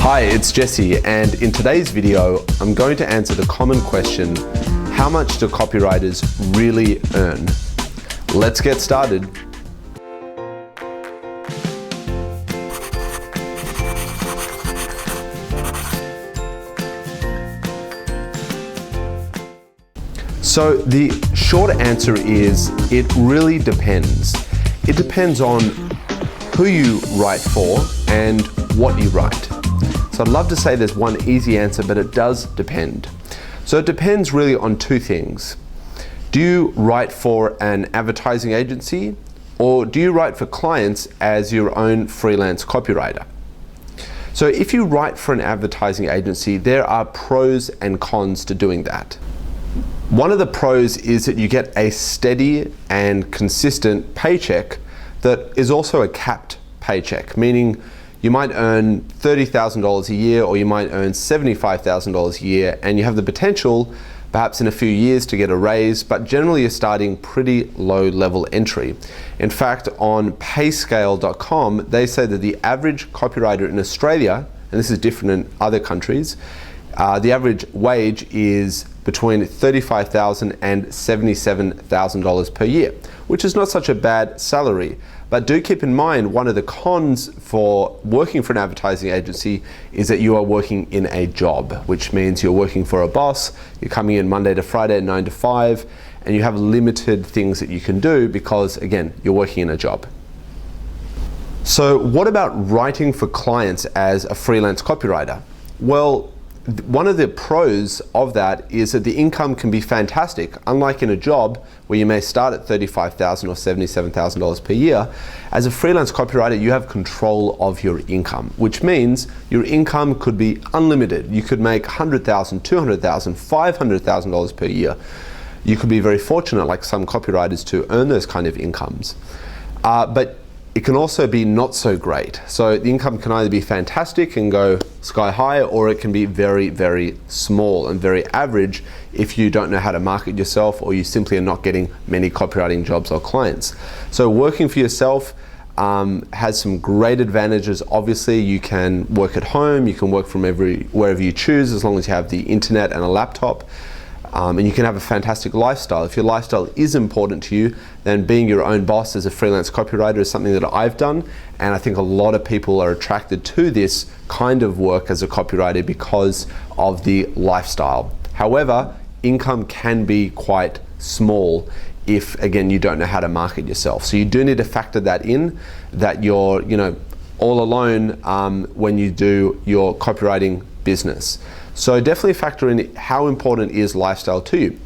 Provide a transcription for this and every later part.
Hi, it's Jesse, and in today's video, I'm going to answer the common question, how much do copywriters really earn? Let's get started. So the short answer is, it really depends. It depends on who you write for and what you write. So I'd love to say there's one easy answer, but it does depend. So it depends really on two things. Do you write for an advertising agency, or do you write for clients as your own freelance copywriter? So if you write for an advertising agency, there are pros and cons to doing that. One of the pros is that you get a steady and consistent paycheck that is also a capped paycheck, meaning you might earn $30,000 a year, or you might earn $75,000 a year, and you have the potential perhaps in a few years to get a raise, but generally you're starting pretty low level entry. In fact, on payscale.com, they say that the average copywriter in Australia, and this is different in other countries, the average wage is between $35,000 and $77,000 per year, which is not such a bad salary. But do keep in mind, one of the cons for working for an advertising agency is that you are working in a job, which means you're working for a boss, you're coming in Monday to Friday, 9 to 5, and you have limited things that you can do because, again, you're working in a job. So what about writing for clients as a freelance copywriter? Well, one of the pros of that is that the income can be fantastic. Unlike in a job where you may start at $35,000 or $77,000 per year, as a freelance copywriter, you have control of your income, which means your income could be unlimited. You could make $100,000, $200,000, $500,000 per year. You could be very fortunate, like some copywriters, to earn those kind of incomes. But it can also be not so great. So the income can either be fantastic and go sky high, or it can be very, very small and very average if you don't know how to market yourself, or you simply are not getting many copywriting jobs or clients. So working for yourself has some great advantages. Obviously, you can work at home, you can work from wherever you choose, as long as you have the internet and a laptop. And you can have a fantastic lifestyle. If your lifestyle is important to you, then being your own boss as a freelance copywriter is something that I've done, and I think a lot of people are attracted to this kind of work as a copywriter because of the lifestyle. However, income can be quite small if, again, you don't know how to market yourself. So you do need to factor that in, that you're all alone when you do your copywriting business. So definitely factor in how important is lifestyle to you.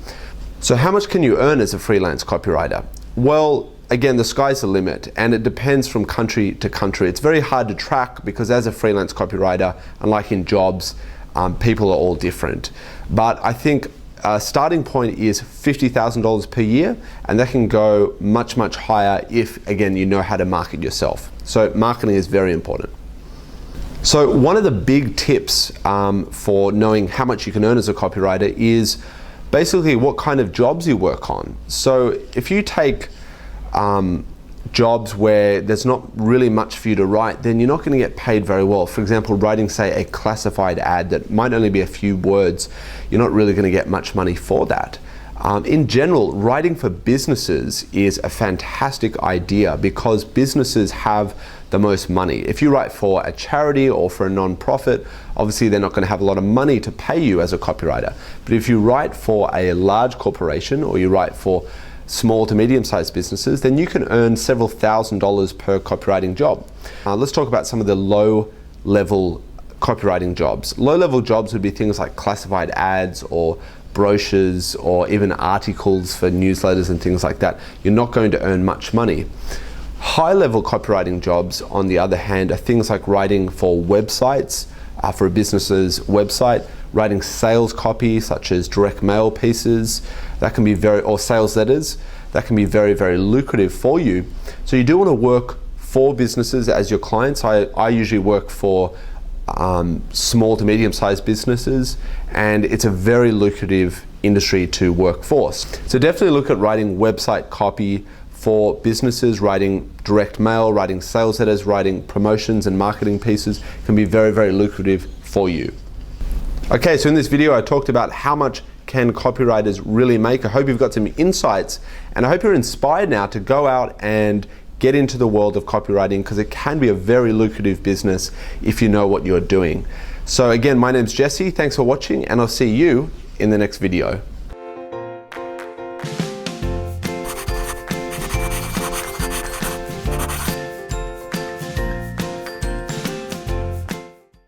So how much can you earn as a freelance copywriter? Well, again, the sky's the limit, and it depends from country to country. It's very hard to track because as a freelance copywriter, unlike in jobs, people are all different. But I think a starting point is $50,000 per year, and that can go much, much higher if, again, you know how to market yourself. So marketing is very important. So one of the big tips for knowing how much you can earn as a copywriter is basically what kind of jobs you work on. So if you take jobs where there's not really much for you to write, then you're not going to get paid very well. For example, writing, say, a classified ad that might only be a few words, you're not really going to get much money for that. In general, writing for businesses is a fantastic idea because businesses have the most money. If you write for a charity or for a non-profit, obviously they're not going to have a lot of money to pay you as a copywriter. But if you write for a large corporation, or you write for small to medium-sized businesses, then you can earn several $1,000s per copywriting job. Let's talk about some of the low-level copywriting jobs. Low-level jobs would be things like classified ads or brochures or even articles for newsletters and things like that. You're not going to earn much money. High-level copywriting jobs, on the other hand, are things like writing for websites, for a business's website, writing sales copy such as direct mail pieces, that can be or sales letters, that can be very, very lucrative for you. So you do want to work for businesses as your clients. I usually work for small to medium-sized businesses, and it's a very lucrative industry to work for. So definitely look at writing website copy for businesses, writing direct mail, writing sales letters, writing promotions and marketing pieces can be very, very lucrative for you. Okay, so in this video I talked about how much can copywriters really make. I hope you've got some insights, and I hope you're inspired now to go out and get into the world of copywriting, because it can be a very lucrative business if you know what you're doing. So again, my name's Jesse, thanks for watching, and I'll see you in the next video.